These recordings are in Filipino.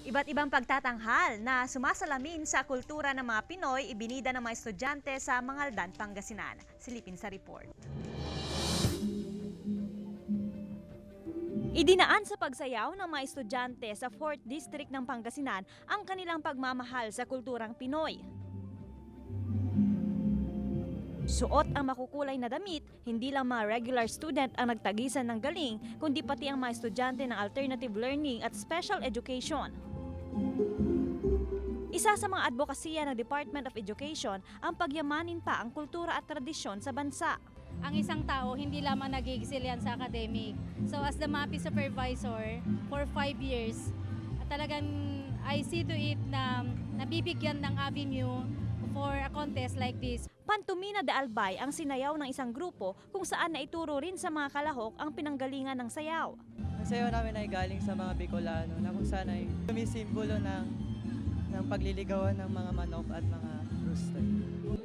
Iba't-ibang pagtatanghal na sumasalamin sa kultura ng mga Pinoy, ibinida ng mga estudyante sa Mangaldan, Pangasinan. Silipin sa report. Idinaan sa pagsayaw ng mga estudyante sa 4th District ng Pangasinan ang kanilang pagmamahal sa kulturang Pinoy. Suot ang makukulay na damit, hindi lang mga regular student ang nagtagisan ng galing, kundi pati ang mga estudyante ng alternative learning at special education. Isa sa mga advokasya ng Department of Education ang pagyamanin pa ang kultura at tradisyon sa bansa. Ang isang tao hindi lamang nag-excel yan sa academic. So as the MAPI supervisor for 5 years, talagang I see to it na nabibigyan ng avenue for a contest like this. Pantumina de Albay ang sinayaw ng isang grupo kung saan naituro rin sa mga kalahok ang pinanggalingan ng sayaw. Ang sayaw namin ay galing sa mga Bicolano na kung saan ay sumisimbolo ng pagliligawan ng mga manok at mga rooster.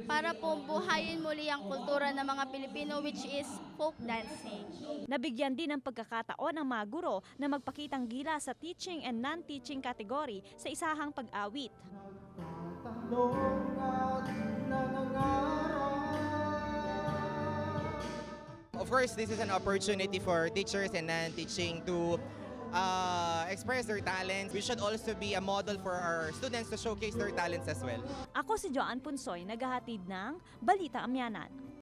Para po buhayin muli ang kultura ng mga Pilipino, which is folk dancing. Nabigyan din ng pagkakataon ng mga guro na magpakitang gilas sa teaching and non-teaching category sa isahang pag-awit. Of course, this is an opportunity for teachers and non-teaching to express their talents. We should also be a model for our students to showcase their talents as well. Ako si Joan Punsoy, naghahatid ng Balitang Amianan.